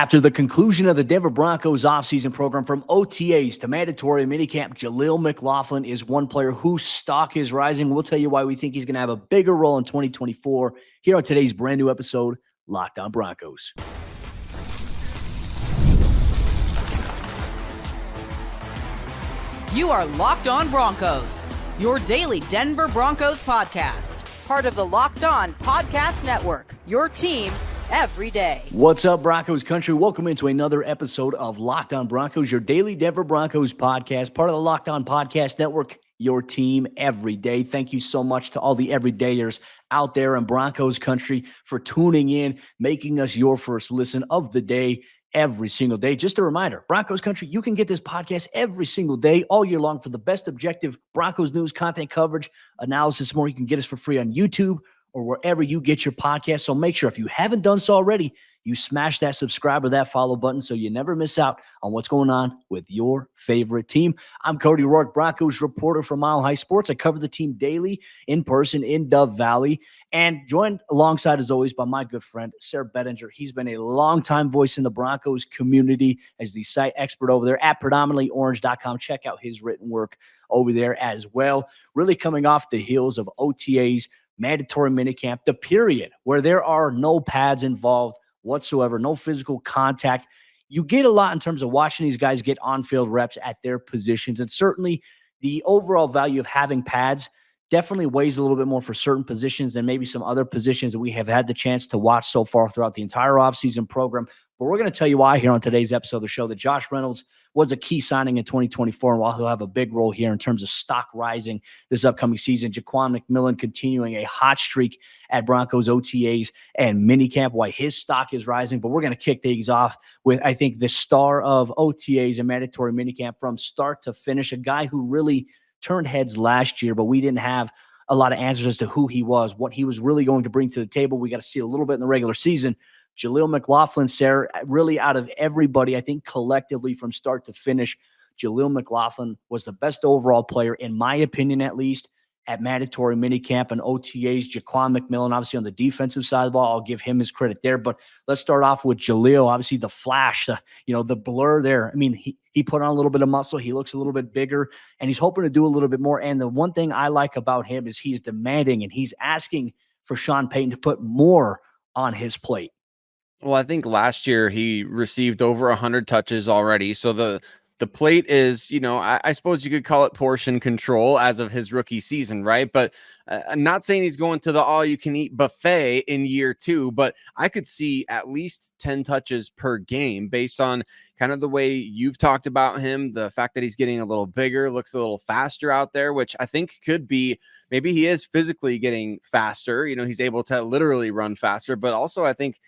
After the conclusion of the Denver Broncos offseason program, from OTAs to mandatory minicamp, Jaleel McLaughlin is one player whose stock is rising. We'll tell you why we think he's going to have a bigger role in 2024 here on today's brand new episode, Locked On Broncos. You are Locked On Broncos, your daily Denver Broncos podcast, part of the Locked On Podcast Network, your team every day. What's up, Broncos Country? Welcome into another episode of Locked On Broncos, your daily Denver Broncos podcast, part of the Locked On Podcast Network, your team every day. Thank you so much to all the everydayers out there in Broncos Country for tuning in, making us your first listen of the day every single day. Just a reminder, Broncos Country, you can get this podcast every single day, all year long, for the best objective Broncos news, content coverage, analysis, more. You can get us for free on YouTube or wherever you get your podcast. So make sure, if you haven't done so already, you smash that subscribe or that follow button so you never miss out on what's going on with your favorite team. I'm Cody Roark, Broncos reporter for Mile High Sports. I cover the team daily in person in Dove Valley, and joined alongside, as always, by my good friend, Sayre Bedinger. He's been a longtime voice in the Broncos community as the site expert over there at predominantlyorange.com. Check out his written work over there as well. Really coming off the heels of OTAs, mandatory minicamp, the period where there are no pads involved whatsoever, no physical contact. You get a lot in terms of watching these guys get on-field reps at their positions, and certainly the overall value of having pads definitely weighs a little bit more for certain positions than maybe some other positions that we have had the chance to watch so far throughout the entire offseason program. But we're going to tell you why here on today's episode of the show, that Josh Reynolds was a key signing in 2024, and while he'll have a big role here in terms of stock rising this upcoming season, McMillan continuing a hot streak at Broncos OTAs and minicamp, why his stock is rising. But we're going to kick things off with, I think, the star of OTAs and mandatory minicamp from start to finish, a guy who really turned heads last year, but we didn't have a lot of answers as to who he was, what he was really going to bring to the table. We got to see a little bit in the regular season. Jaleel McLaughlin, Sayre, really out of everybody, I think collectively from start to finish, Jaleel McLaughlin was the best overall player, in my opinion at least, at mandatory minicamp and OTAs. McMillan, obviously on the defensive side of the ball, I'll give him his credit there. But let's start off with Jaleel. Obviously the flash, the blur there. I mean, he put on a little bit of muscle. He looks a little bit bigger, and he's hoping to do a little bit more. And the one thing I like about him is he's demanding, and he's asking for Sean Payton to put more on his plate. Well, I think last year he received over 100 touches already. So the plate is, I suppose you could call it portion control as of his rookie season, right? But I'm not saying he's going to the all-you-can-eat buffet in year 2, but I could see at least 10 touches per game based on kind of the way you've talked about him, the fact that he's getting a little bigger, looks a little faster out there, which I think could be, maybe he is physically getting faster. He's able to literally run faster, but also I think,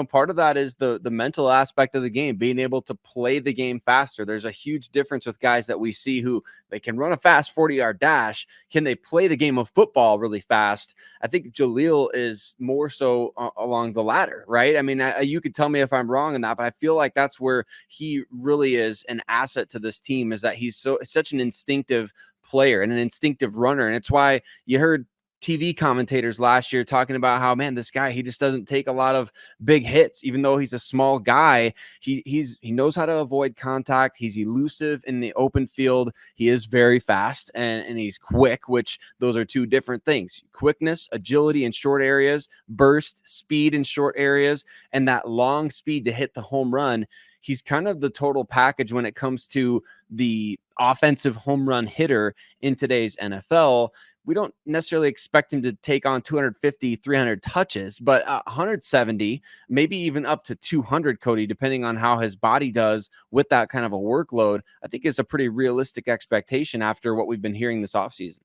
part of that is the mental aspect of the game, being able to play the game faster. There's a huge difference with guys that we see who they can run a fast 40-yard dash. Can they play the game of football really fast? I think Jaleel is more so along the latter, right? I mean, you could tell me if I'm wrong in that, but I feel like that's where he really is an asset to this team, is that he's such an instinctive player and an instinctive runner. And it's why you heard TV commentators last year talking about how, man, this guy, he just doesn't take a lot of big hits. Even though he's a small guy, he knows how to avoid contact. He's elusive in the open field. He is very fast and he's quick, which those are two different things. Quickness, agility in short areas, burst, speed in short areas, and that long speed to hit the home run. He's kind of the total package when it comes to the offensive home run hitter in today's NFL. We don't necessarily expect him to take on 250, 300 touches, but 170, maybe even up to 200, Cody, depending on how his body does with that kind of a workload, I think is a pretty realistic expectation after what we've been hearing this offseason.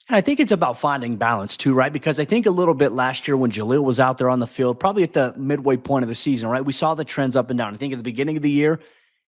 And I think it's about finding balance too, right? Because I think a little bit last year when Jaleel was out there on the field, probably at the midway point of the season, right? We saw the trends up and down. I think at the beginning of the year,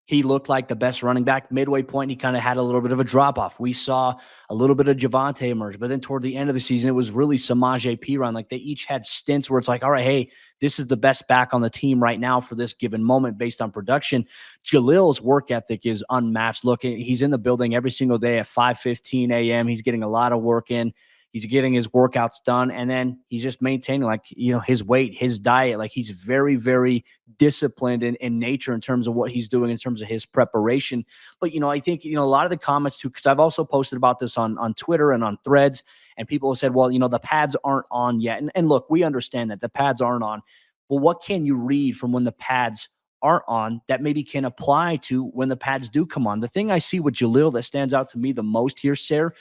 he looked like the best running back. Midway point, he kind of had a little bit of a drop-off. We saw a little bit of Javonte emerge, but then toward the end of the season, it was really Samaje Perine. Like, they each had stints where it's like, all right, hey, this is the best back on the team right now for this given moment based on production. Jaleel's work ethic is unmatched. Look, he's in the building every single day at 5:15 a.m. He's getting a lot of work in. He's getting his workouts done, and then he's just maintaining, like, his weight, his diet. Like, he's very, very disciplined in nature in terms of what he's doing in terms of his preparation. But, I think, a lot of the comments too, because I've also posted about this on Twitter and on Threads, and people have said, well, the pads aren't on yet. And look, we understand that the pads aren't on. But what can you read from when the pads aren't on that maybe can apply to when the pads do come on? The thing I see with Jalil that stands out to me the most here, Sayre,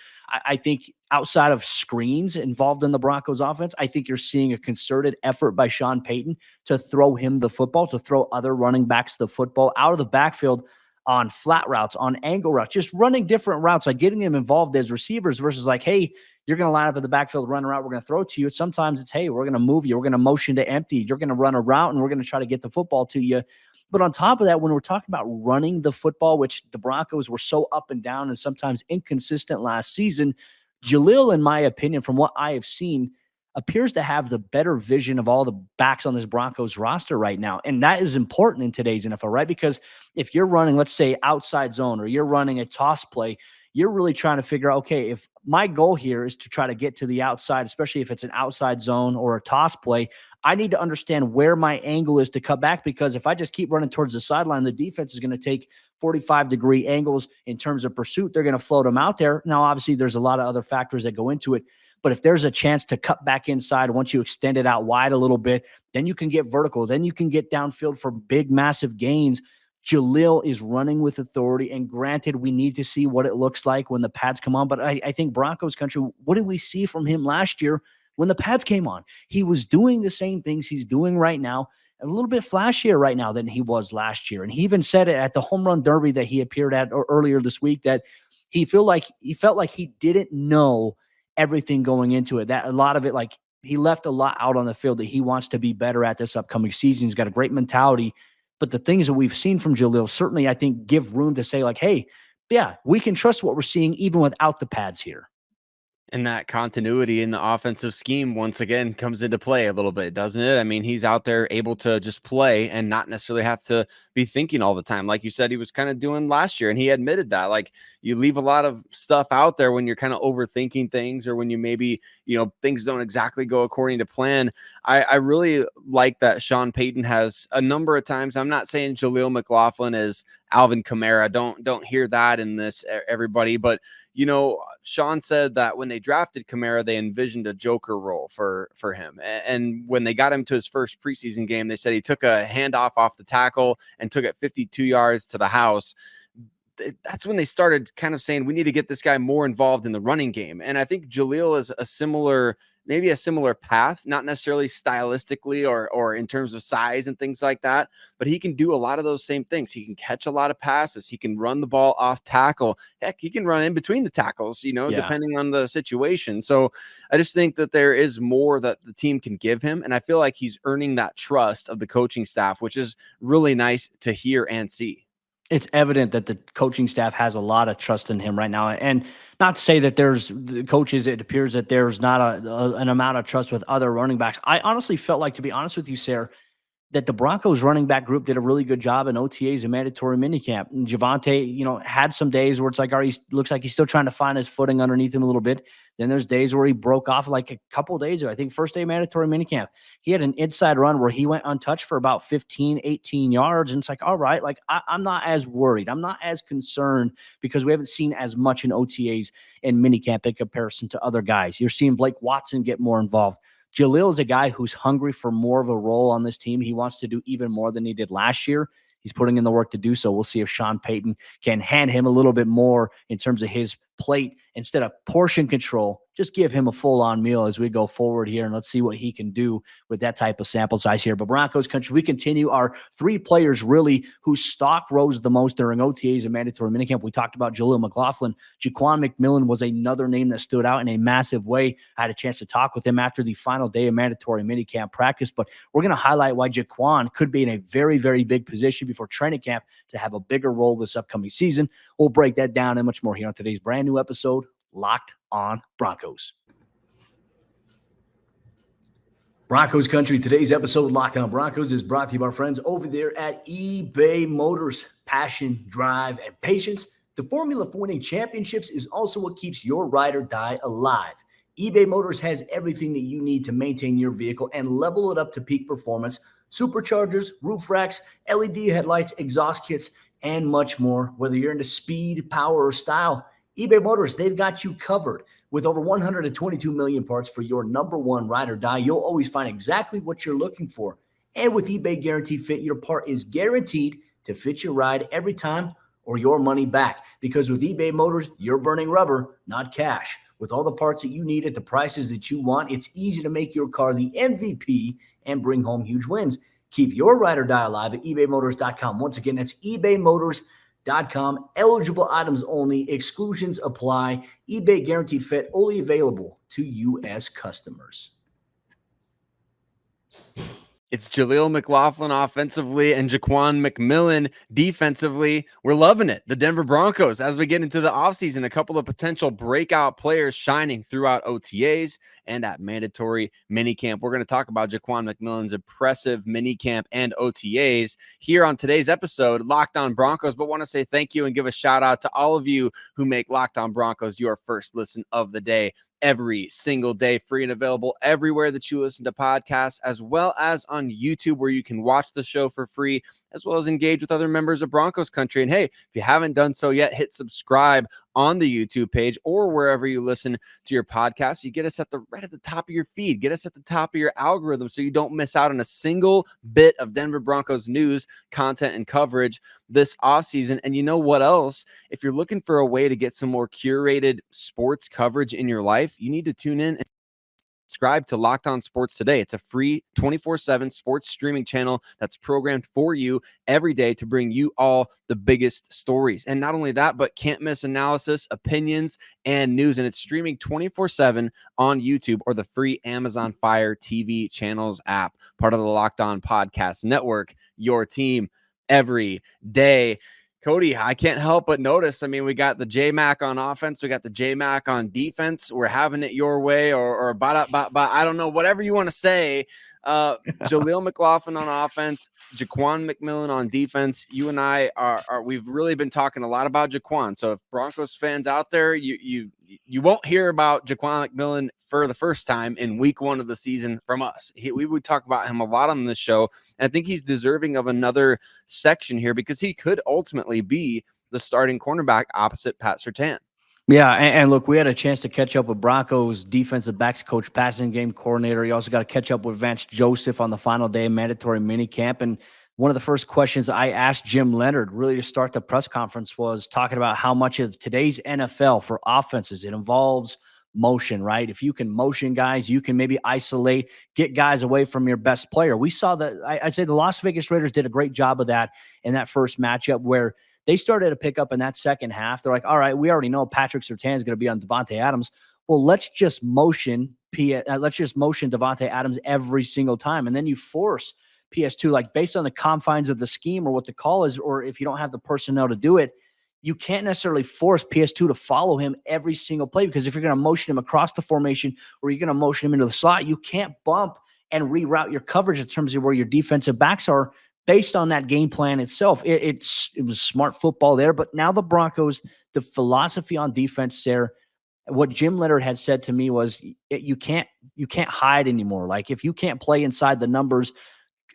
I think outside of screens involved in the Broncos offense, I think you're seeing a concerted effort by Sean Payton to throw him the football, to throw other running backs the football out of the backfield on flat routes, on angle routes, just running different routes, like getting them involved as receivers versus like, hey, you're going to line up in the backfield, run a route, we're going to throw it to you. Sometimes it's, hey, we're going to move you, we're going to motion to empty, you're going to run a route, and we're going to try to get the football to you. But on top of that, when we're talking about running the football, which the Broncos were so up and down and sometimes inconsistent last season, Jalil, in my opinion, from what I have seen, appears to have the better vision of all the backs on this Broncos roster right now. And that is important in today's NFL, right? Because if you're running, let's say, outside zone, or you're running a toss play, you're really trying to figure out, okay, if my goal here is to try to get to the outside, especially if it's an outside zone or a toss play, I need to understand where my angle is to cut back, because if I just keep running towards the sideline, the defense is going to take 45-degree angles in terms of pursuit. They're going to float them out there. Now, obviously, there's a lot of other factors that go into it. But if there's a chance to cut back inside, once you extend it out wide a little bit, then you can get vertical. Then you can get downfield for big, massive gains. Jalil is running with authority. And granted, we need to see what it looks like when the pads come on. But I think Broncos country, what did we see from him last year when the pads came on? He was doing the same things he's doing right now, a little bit flashier right now than he was last year. And he even said it at the home run derby that he appeared at earlier this week, that he felt like he didn't know everything going into it. That a lot of it, like, he left a lot out on the field that he wants to be better at this upcoming season. He's got a great mentality. But the things that we've seen from Jalil certainly, I think, give room to say, like, hey, yeah, we can trust what we're seeing even without the pads here. And that continuity in the offensive scheme once again comes into play a little bit, doesn't it? I mean, he's out there able to just play and not necessarily have to be thinking all the time. Like you said, he was kind of doing last year, and he admitted that. Like, you leave a lot of stuff out there when you're kind of overthinking things, or when you maybe, things don't exactly go according to plan. I really like that Sean Payton has a number of times. I'm not saying Jaleel McLaughlin is Alvin Kamara. Don't hear that in this, everybody. But Sean said that when they drafted Kamara, they envisioned a joker role for him. And when they got him to his first preseason game, they said he took a handoff off the tackle and took it 52 yards to the house. That's when they started kind of saying, we need to get this guy more involved in the running game. And I think Jalil is maybe a similar path, not necessarily stylistically or in terms of size and things like that, but he can do a lot of those same things. He can catch a lot of passes. He can run the ball off tackle. Heck, he can run in between the tackles, depending on the situation. So I just think that there is more that the team can give him. And I feel like he's earning that trust of the coaching staff, which is really nice to hear and see. It's evident that the coaching staff has a lot of trust in him right now. And not to say that there's the coaches, it appears that there's not an amount of trust with other running backs. I honestly felt like, to be honest with you, Sayre, that the Broncos running back group did a really good job in OTAs and mandatory minicamp. And Javonte, had some days where it's like, he looks like he's still trying to find his footing underneath him a little bit. Then there's days where he broke off, like a couple of days ago. I think first day of mandatory minicamp, he had an inside run where he went untouched for about 15, 18 yards. And it's like, all right, like I'm not as worried. I'm not as concerned because we haven't seen as much in OTAs and minicamp in comparison to other guys. You're seeing Blake Watson get more involved. Jalil is a guy who's hungry for more of a role on this team. He wants to do even more than he did last year. He's putting in the work to do so. We'll see if Sean Payton can hand him a little bit more in terms of his plate instead of portion control. Just give him a full-on meal as we go forward here, and let's see what he can do with that type of sample size here. But Broncos country, we continue our three players really whose stock rose the most during OTAs and mandatory minicamp. We talked about Jaleel McLaughlin. Jaquan McMillan was another name that stood out in a massive way. I had a chance to talk with him after the final day of mandatory minicamp practice, but we're going to highlight why Jaquan could be in a very, very big position before training camp to have a bigger role this upcoming season. We'll break that down and much more here on today's brand new episode, Locked on Broncos. Broncos country, today's episode, Locked on Broncos, is brought to you by our friends over there at eBay Motors. Passion, drive, and patience. The formula for winning championships is also what keeps your ride or die alive. eBay Motors has everything that you need to maintain your vehicle and level it up to peak performance. Superchargers, roof racks, LED headlights, exhaust kits, and much more. Whether you're into speed, power, or style, eBay Motors, they've got you covered. With over 122 million parts for your number one ride or die, you'll always find exactly what you're looking for. And with eBay Guaranteed Fit, your part is guaranteed to fit your ride every time or your money back. Because with eBay Motors, you're burning rubber, not cash. With all the parts that you need at the prices that you want, it's easy to make your car the MVP and bring home huge wins. Keep your ride or die alive at ebaymotors.com. Once again, that's ebaymotors.com. Eligible items only. Exclusions apply. eBay Guaranteed Fit only available to U.S. customers. It's Jaleel McLaughlin offensively and Jaquan McMillan defensively. We're loving it. The Denver Broncos, as we get into the offseason, a couple of potential breakout players shining throughout OTAs and at mandatory minicamp. We're going to talk about Jaquan McMillan's impressive minicamp and OTAs here on today's episode, Locked On Broncos. But want to say thank you and give a shout out to all of you who make Locked On Broncos your first listen of the day. Every single day, free and available everywhere that you listen to podcasts, as well as on YouTube, where you can watch the show for free, as well as engage with other members of Broncos Country. And hey, if you haven't done so yet, hit subscribe on the YouTube page or wherever you listen to your podcast. You get us right at the top of your feed. Get us at the top of your algorithm so you don't miss out on a single bit of Denver Broncos news, content, and coverage this offseason. And you know what else? If you're looking for a way to get some more curated sports coverage in your life, you need to tune in and subscribe to Locked On Sports Today. It's a free 24/7 sports streaming channel that's programmed for you every day to bring you all the biggest stories. And not only that, but can't miss analysis, opinions, and news. And it's streaming 24/7 on YouTube or the free Amazon Fire TV channels app, part of the Locked On Podcast Network, your team every day. Cody, I can't help but notice, we got the J-Mac on offense. We got the J-Mac on defense. We're having it your way or I don't know, whatever you want to say. Jaleel McLaughlin on offense, Jaquan McMillan on defense. You and I we've really been talking a lot about Jaquan. So if Broncos fans out there, you won't hear about Jaquan McMillan for the first time in week 1 of the season from us. We would talk about him a lot on this show. And I think he's deserving of another section here because he could ultimately be the starting cornerback opposite Pat Surtain. Yeah, and look, we had a chance to catch up with Broncos defensive backs coach, passing game coordinator. You also got to catch up with Vance Joseph on the final day of mandatory minicamp. And one of the first questions I asked Jim Leonhard really to start the press conference was talking about how much of today's NFL for offenses, it involves motion, right? If you can motion guys, you can maybe isolate, get guys away from your best player. We saw that. I'd say the Las Vegas Raiders did a great job of that in that first matchup where they started to pick up in that second half. They're like, all right, we already know Patrick Surtain is going to be on Devontae Adams. Well, let's just motion Devontae Adams every single time. And then you force PS2, like based on the confines of the scheme or what the call is, or if you don't have the personnel to do it, you can't necessarily force PS2 to follow him every single play, because if you're going to motion him across the formation or you're going to motion him into the slot, you can't bump and reroute your coverage in terms of where your defensive backs are based on that game plan itself. It was smart football there, but now the Broncos, the philosophy on defense there, what Jim Leonhard had said to me was you can't hide anymore. Like if you can't play inside the numbers,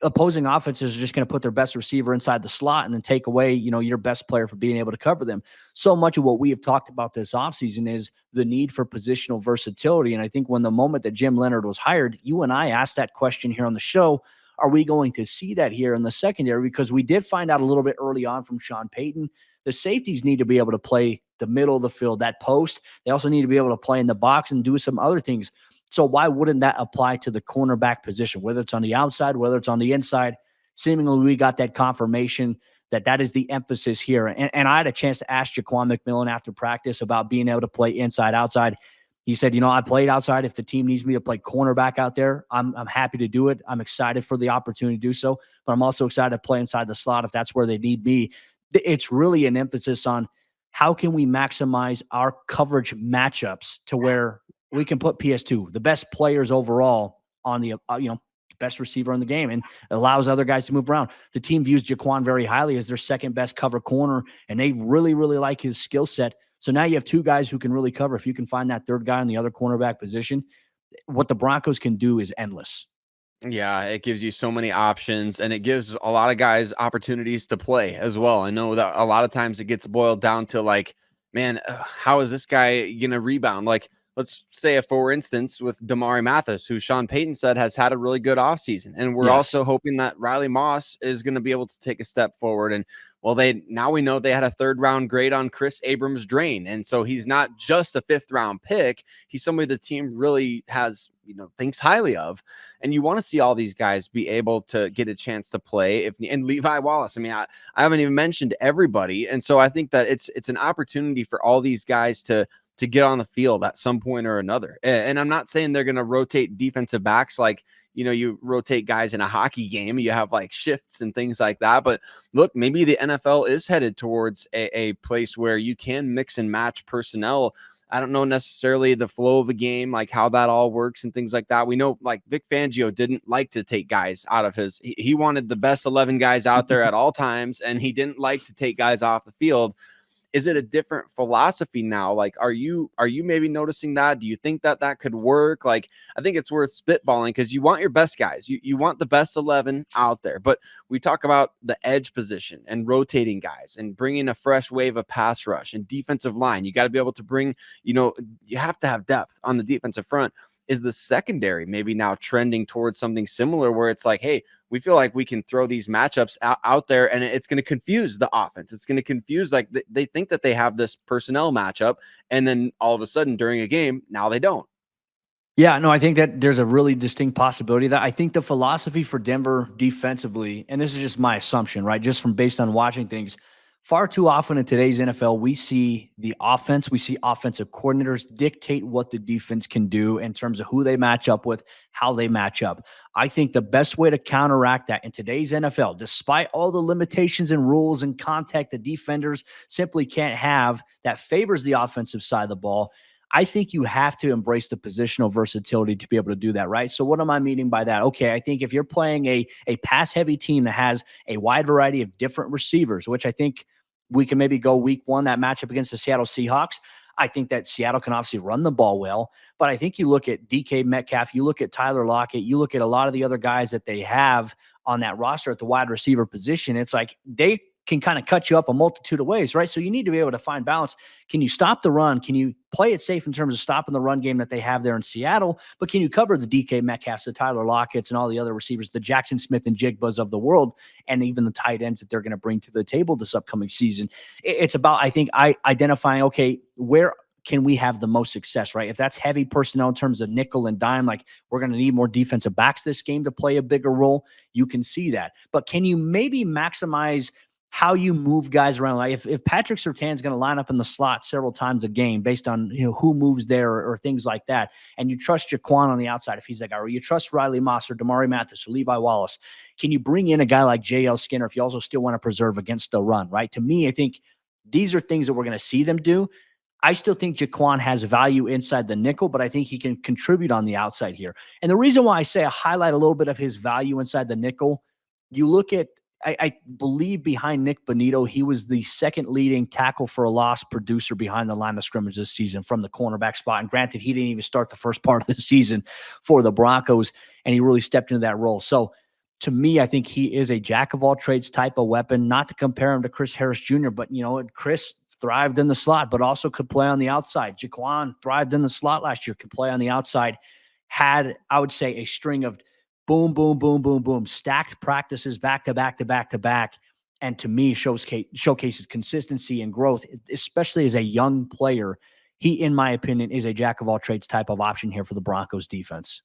opposing offenses are just going to put their best receiver inside the slot and then take away, your best player for being able to cover them. So much of what we have talked about this offseason is the need for positional versatility. And I think when the moment that Jim Leonhard was hired, you and I asked that question here on the show, are we going to see that here in the secondary? Because we did find out a little bit early on from Sean Payton, the safeties need to be able to play the middle of the field, that post. They also need to be able to play in the box and do some other things. So why wouldn't that apply to the cornerback position, whether it's on the outside, whether it's on the inside? Seemingly we got that confirmation that is the emphasis here. And I had a chance to ask Jaquan McMillan after practice about being able to play inside, outside. He said, I played outside. If the team needs me to play cornerback out there, I'm happy to do it. I'm excited for the opportunity to do so, but I'm also excited to play inside the slot if that's where they need me. It's really an emphasis on how can we maximize our coverage matchups to where we can put PS2, the best players overall, on the best receiver in the game, and allows other guys to move around. The team views Jaquan very highly as their second best cover corner, and they really, really like his skill set. So now you have two guys who can really cover. If you can find that third guy in the other cornerback position, what the Broncos can do is endless. Yeah, it gives you so many options, and it gives a lot of guys opportunities to play as well. I know that a lot of times it gets boiled down to like, man, how is this guy going to rebound? Like, let's say, for instance, with Damari Mathis, who Sean Payton said has had a really good offseason. And we're also hoping that Riley Moss is going to be able to take a step forward. And well, we know they had a 3rd round grade on Chris Abrams Drain. And so he's not just a 5th round pick. He's somebody the team really has, thinks highly of. And you want to see all these guys be able to get a chance to play. And Levi Wallace, I mean, I haven't even mentioned everybody. And so I think that it's an opportunity for all these guys to get on the field at some point or another. And I'm not saying they're going to rotate defensive backs like, you rotate guys in a hockey game, you have like shifts and things like that. But look, maybe the NFL is headed towards a place where you can mix and match personnel. I don't know necessarily the flow of a game, like how that all works and things like that. We know like Vic Fangio didn't like to take guys out of he wanted the best 11 guys out there at all times, and he didn't like to take guys off the field. Is it a different philosophy now? Like, are you maybe noticing that? Do you think that could work? Like, I think it's worth spitballing because you want your best guys. You want the best 11 out there. But we talk about the edge position and rotating guys and bringing a fresh wave of pass rush and defensive line. You got to be able to bring, you have to have depth on the defensive front. Is the secondary maybe now trending towards something similar where it's like, hey, we feel like we can throw these matchups out there and it's going to confuse the offense. It's going to confuse, like they think that they have this personnel matchup. And then all of a sudden during a game, now they don't. Yeah, no, I think that there's a really distinct possibility that I think the philosophy for Denver defensively, and this is just my assumption, right? Just from based on watching things, far too often in today's NFL, we see offensive coordinators dictate what the defense can do in terms of who they match up with, how they match up. I think the best way to counteract that in today's NFL, despite all the limitations and rules and contact the defenders simply can't have that favors the offensive side of the ball, I think you have to embrace the positional versatility to be able to do that, right? So what am I meaning by that? Okay, I think if you're playing a pass-heavy team that has a wide variety of different receivers, which I think we can maybe go week one, that matchup against the Seattle Seahawks, I think that Seattle can obviously run the ball well. But I think you look at DK Metcalf, you look at Tyler Lockett, you look at a lot of the other guys that they have on that roster at the wide receiver position, it's like they can kind of cut you up a multitude of ways, right? So you need to be able to find balance. Can you stop the run? Can you play it safe in terms of stopping the run game that they have there in Seattle? But can you cover the DK Metcalfs, the Tyler Lockett's, and all the other receivers, the Jackson Smith and Jigbas of the world, and even the tight ends that they're going to bring to the table this upcoming season? It's about, I think, identifying, okay, where can we have the most success, right? If that's heavy personnel in terms of nickel and dime, like we're going to need more defensive backs this game to play a bigger role, you can see that. But can you maybe maximize how you move guys around? Like if Patrick Surtain's going to line up in the slot several times a game based on who moves there or things like that, and you trust Jaquan on the outside if he's that guy, or you trust Riley Moss or Damari Mathis or Levi Wallace, can you bring in a guy like J.L. Skinner if you also still want to preserve against the run, right? To me, I think these are things that we're going to see them do. I still think Jaquan has value inside the nickel, but I think he can contribute on the outside here. And the reason why I say I highlight a little bit of his value inside the nickel, you look at, I believe behind Nick Bonito, he was the second leading tackle for a loss producer behind the line of scrimmage this season from the cornerback spot. And granted, he didn't even start the first part of the season for the Broncos, and he really stepped into that role. So to me, I think he is a jack of all trades type of weapon, not to compare him to Chris Harris Jr., but Chris thrived in the slot, but also could play on the outside. Jaquan thrived in the slot last year, could play on the outside, had, I would say, a string of boom, boom, boom, boom, boom, stacked practices back to back to back to back. And to me, showcases consistency and growth, especially as a young player. He, in my opinion, is a jack of all trades type of option here for the Broncos defense.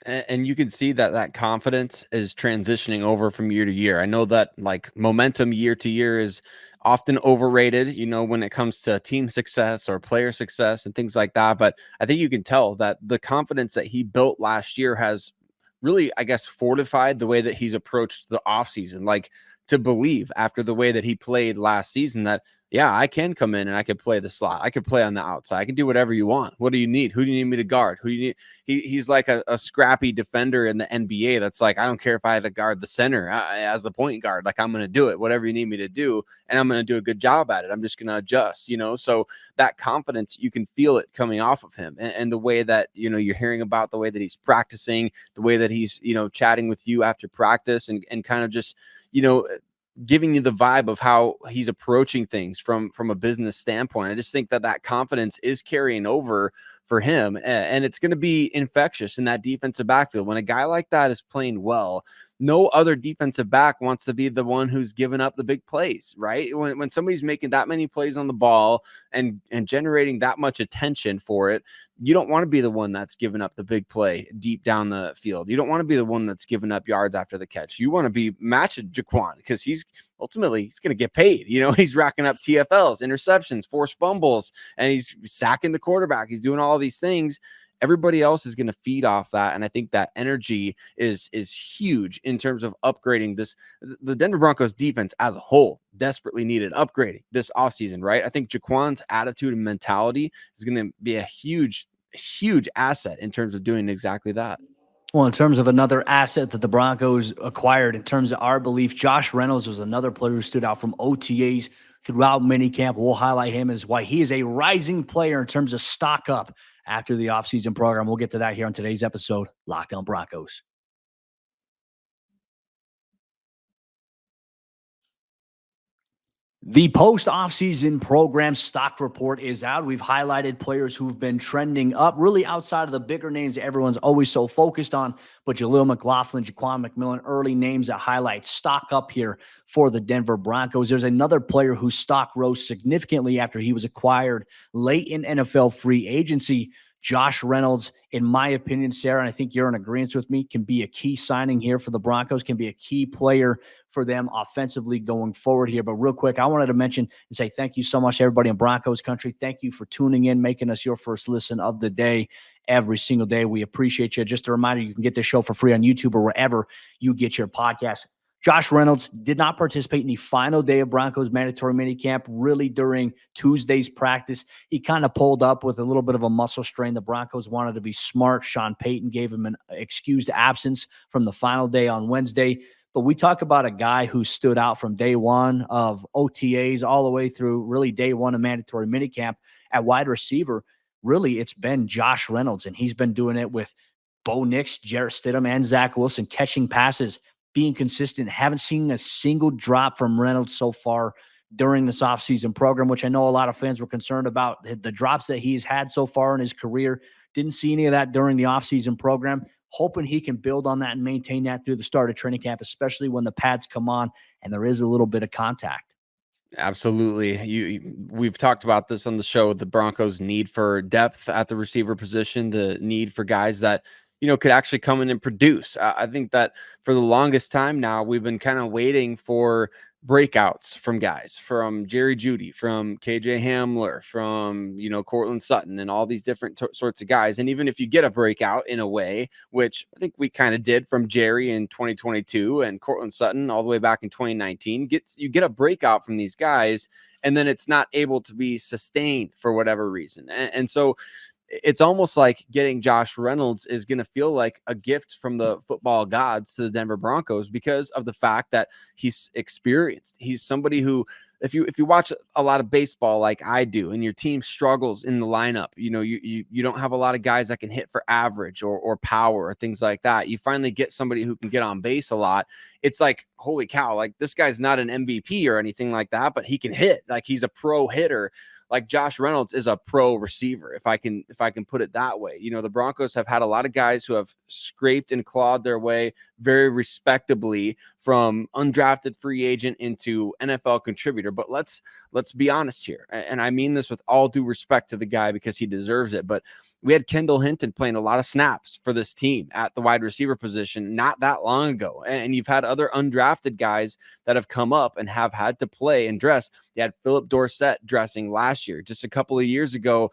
And you can see that confidence is transitioning over from year to year. I know that like momentum year to year is often overrated, when it comes to team success or player success and things like that. But I think you can tell that the confidence that he built last year has really, I guess, fortified the way that he's approached the offseason. Like to believe after the way that he played last season that, yeah, I can come in and I can play the slot. I could play on the outside. I can do whatever you want. What do you need? Who do you need me to guard? Who do you need? He's like a scrappy defender in the NBA. That's like, I don't care if I have to guard the center as the point guard. Like, I'm going to do it, whatever you need me to do. And I'm going to do a good job at it. I'm just going to adjust, so that confidence, you can feel it coming off of him, and the way that, you're hearing about the way that he's practicing, the way that he's, chatting with you after practice and kind of just, giving you the vibe of how he's approaching things from a business standpoint. I just think that confidence is carrying over for him, and it's going to be infectious in that defensive backfield. When a guy like that is playing well, no other defensive back wants to be the one who's giving up the big plays, right? When somebody's making that many plays on the ball and generating that much attention for it, you don't want to be the one that's giving up the big play deep down the field. You don't want to be the one that's giving up yards after the catch. You want to be matching Jaquan, because he's going to get paid. He's racking up TFLs, interceptions, forced fumbles, and he's sacking the quarterback. He's doing all these things. Everybody else is going to feed off that. And I think that energy is huge in terms of upgrading this. The Denver Broncos defense as a whole desperately needed upgrading this offseason, right? I think Jaquan's attitude and mentality is going to be a huge asset in terms of doing exactly that. Well, in terms of another asset that the Broncos acquired, in terms of our belief, Josh Reynolds was another player who stood out from OTAs throughout minicamp. We'll highlight him as why he is a rising player in terms of stock up after the offseason program. We'll get to that here on today's episode, Locked On Broncos. The post-offseason program stock report is out. We've highlighted players who've been trending up, really outside of the bigger names everyone's always so focused on. But Jaleel McLaughlin, Jaquan McMillan, early names that highlight stock up here for the Denver Broncos. There's another player whose stock rose significantly after he was acquired late in NFL free agency. Josh Reynolds, in my opinion, Sayre, and I think you're in agreement with me, can be a key signing here for the Broncos, can be a key player for them offensively going forward here. But real quick, I wanted to mention and say thank you so much to everybody in Broncos Country. Thank you for tuning in, making us your first listen of the day every single day. We appreciate you. Just a reminder, you can get this show for free on YouTube or wherever you get your podcast. Josh Reynolds did not participate in the final day of Broncos mandatory minicamp. Really, during Tuesday's practice, he kind of pulled up with a little bit of a muscle strain. The Broncos wanted to be smart. Sean Payton gave him an excused absence from the final day on Wednesday. But we talk about a guy who stood out from day one of OTAs all the way through really day one of mandatory minicamp at wide receiver. Really, it's been Josh Reynolds, and he's been doing it with Bo Nix, Jarrett Stidham, and Zach Wilson, catching passes, being consistent. Haven't seen a single drop from Reynolds so far during this offseason program, which I know a lot of fans were concerned about. The drops that he's had so far in his career, didn't see any of that during the offseason program. Hoping he can build on that and maintain that through the start of training camp, especially when the pads come on and there is a little bit of contact. Absolutely. We've talked about this on the show, the Broncos' need for depth at the receiver position, the need for guys that could actually come in and produce. I think that for the longest time now, we've been kind of waiting for breakouts from guys, from Jerry Jeudy, from KJ Hamler, from, Courtland Sutton, and all these different sorts of guys. And even if you get a breakout in a way, which I think we kind of did from Jerry in 2022 and Courtland Sutton all the way back in 2019, you get a breakout from these guys, and then it's not able to be sustained for whatever reason. And so it's almost like getting Josh Reynolds is going to feel like a gift from the football gods to the Denver Broncos because of the fact that he's experienced. He's somebody who, if you watch a lot of baseball like I do, and your team struggles in the lineup, you don't have a lot of guys that can hit for average or power or things like that. You finally get somebody who can get on base a lot. It's like, holy cow, like this guy's not an MVP or anything like that, but he can hit. Like he's a pro hitter. Like Josh Reynolds is a pro receiver, if I can put it that way. The Broncos have had a lot of guys who have scraped and clawed their way very respectably from undrafted free agent into NFL contributor. But let's be honest here. And I mean this with all due respect to the guy because he deserves it. But We had Kendall Hinton playing a lot of snaps for this team at the wide receiver position not that long ago. And you've had other undrafted guys that have come up and have had to play and dress. You had Philip Dorsett dressing last year. Just a couple of years ago,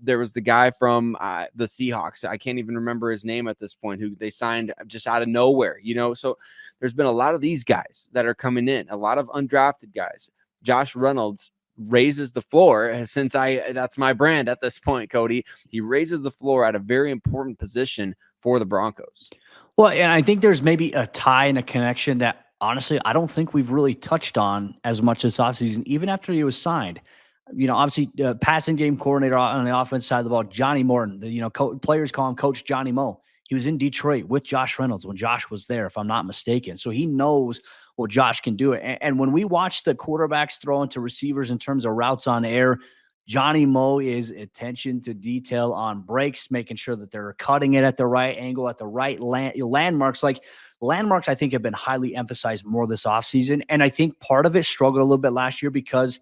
there was the guy from the Seahawks. I can't even remember his name at this point, who they signed just out of nowhere, so there's been a lot of these guys that are coming in, a lot of undrafted guys. Josh Reynolds raises the floor, since that's my brand at this point, Cody. He raises the floor at a very important position for the Broncos. Well, and I think there's maybe a tie and a connection that honestly I don't think we've really touched on as much this offseason, even after he was signed. Obviously, passing game coordinator on the offense side of the ball, Johnny Morton. Players call him Coach Johnny Mo. He was in Detroit with Josh Reynolds when Josh was there, if I'm not mistaken. So he knows what Josh can do. And when we watch the quarterbacks throw into receivers in terms of routes on air, Johnny Mo is attention to detail on breaks, making sure that they're cutting it at the right angle, at the right landmarks. Like landmarks, I think, have been highly emphasized more this offseason. And I think part of it struggled a little bit last year because,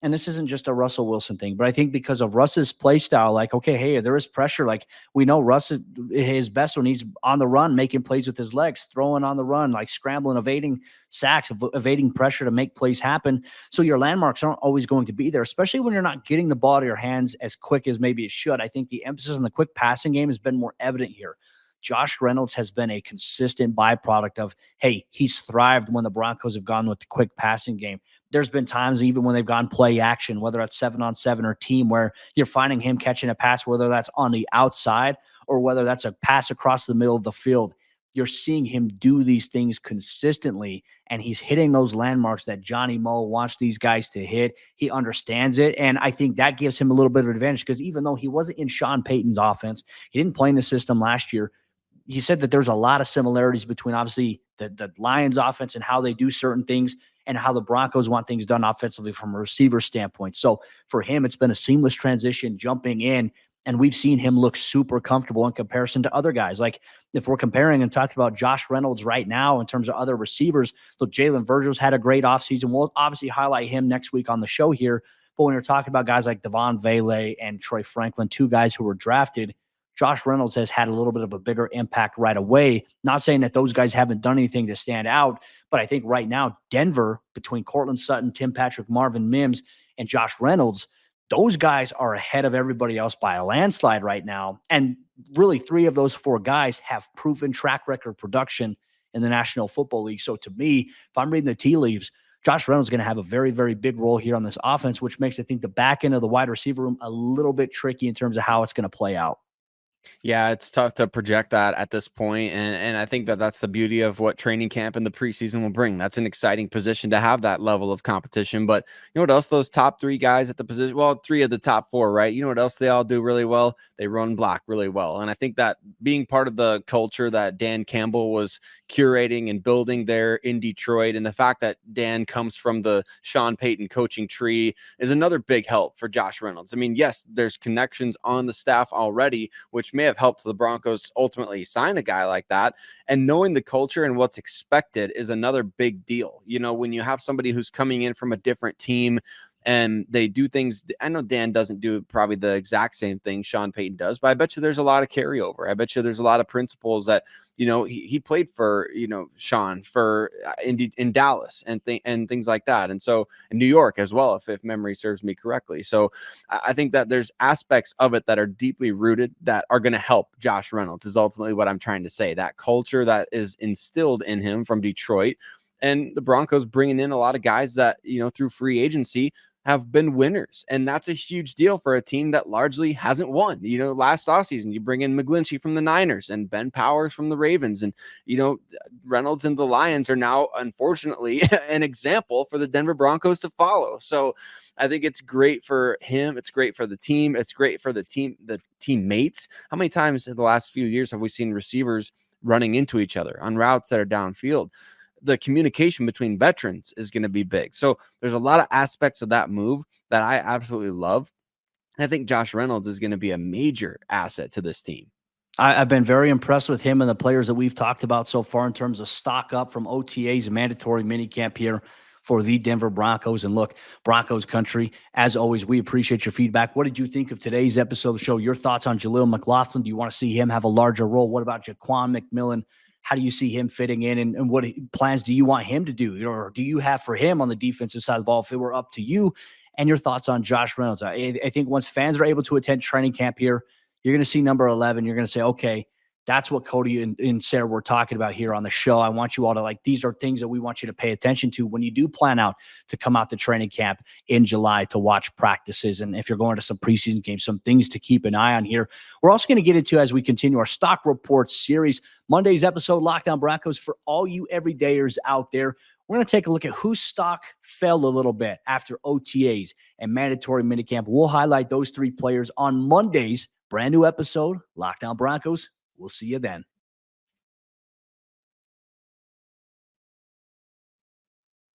and this isn't just a Russell Wilson thing, but I think because of Russ's play style, like, okay, hey, there is pressure. Like we know Russ is his best when he's on the run, making plays with his legs, throwing on the run, like scrambling, evading sacks, evading pressure to make plays happen. So your landmarks aren't always going to be there, especially when you're not getting the ball to your hands as quick as maybe it should. I think the emphasis on the quick passing game has been more evident here. Josh Reynolds has been a consistent byproduct of, hey, he's thrived when the Broncos have gone with the quick passing game. There's been times even when they've gone play action, whether it's 7-on-7 or team, where you're finding him catching a pass, whether that's on the outside or whether that's a pass across the middle of the field. You're seeing him do these things consistently, and he's hitting those landmarks that Johnny Mo wants these guys to hit. He understands it, and I think that gives him a little bit of advantage because even though he wasn't in Sean Payton's offense, he didn't play in the system last year. He said that there's a lot of similarities between obviously the Lions offense and how they do certain things and how the Broncos want things done offensively from a receiver standpoint. So for him, it's been a seamless transition jumping in, and we've seen him look super comfortable in comparison to other guys. Like if we're comparing and talking about Josh Reynolds right now in terms of other receivers, look, Jalen Virgil's had a great offseason. We'll obviously highlight him next week on the show here. But when you're talking about guys like Devon Vele and Troy Franklin, two guys who were drafted, Josh Reynolds has had a little bit of a bigger impact right away. Not saying that those guys haven't done anything to stand out, but I think right now, Denver, between Cortland Sutton, Tim Patrick, Marvin Mims, and Josh Reynolds, those guys are ahead of everybody else by a landslide right now. And really, 3 of those 4 guys have proven track record production in the National Football League. So to me, if I'm reading the tea leaves, Josh Reynolds is going to have a very, very big role here on this offense, which makes I think the back end of the wide receiver room a little bit tricky in terms of how it's going to play out. Yeah, it's tough to project that at this point, and I think that that's the beauty of what training camp and the preseason will bring. That's an exciting position to have that level of competition. But you know what else? Those top 3 guys at the position, well, 3 of the top 4, right? You know what else they all do really well? They run block really well, and I think that being part of the culture that Dan Campbell was curating and building there in Detroit, and the fact that Dan comes from the Sean Payton coaching tree is another big help for Josh Reynolds. I mean, yes, there's connections on the staff already, which may have helped the Broncos ultimately sign a guy like that. And knowing the culture and what's expected is another big deal. You know, when you have somebody who's coming in from a different team and they do things, I know Dan doesn't do probably the exact same thing Sean Payton does, but I bet you there's a lot of carryover. I bet you there's a lot of principles that, you know, he played for, you know, Sean for in Dallas and things like that. And so in New York as well, if memory serves me correctly. So I think that there's aspects of it that are deeply rooted that are going to help Josh Reynolds is ultimately what I'm trying to say. That culture that is instilled in him from Detroit, and the Broncos bringing in a lot of guys that, you know, through free agency have been winners. And that's a huge deal for a team that largely hasn't won. You know, last offseason, you bring in McGlinchey from the Niners and Ben Powers from the Ravens. And, you know, Reynolds and the Lions are now, unfortunately, an example for the Denver Broncos to follow. So I think it's great for him. It's great for the team. It's great for the teammates. How many times in the last few years have we seen receivers running into each other on routes that are downfield? The communication between veterans is going to be big. So there's a lot of aspects of that move that I absolutely love. I think Josh Reynolds is going to be a major asset to this team. I've been very impressed with him and the players that we've talked about so far in terms of stock up from OTAs and mandatory minicamp here. for the Denver Broncos. And look, Broncos Country, as always, we appreciate your feedback. What did you think of today's episode of the show? Your thoughts on Jaleel McLaughlin? Do you want to see him have a larger role? What about Jaquan McMillan? How do you see him fitting in, and what plans do you want him to do, or do you have for him on the defensive side of the ball if it were up to you? And your thoughts on Josh Reynolds. I think once fans are able to attend training camp here, you're going to see number 11. You're going to say, okay, that's what Cody and Sayre were talking about here on the show. I want you all to these are things that we want you to pay attention to when you do plan out to come out to training camp in July to watch practices. And if you're going to some preseason games, some things to keep an eye on here. We're also going to get into, as we continue our stock reports series, Monday's episode, Lockdown Broncos, for all you everydayers out there. We're going to take a look at whose stock fell a little bit after OTAs and mandatory minicamp. We'll highlight those three players on Monday's brand new episode, Lockdown Broncos. We'll see you then.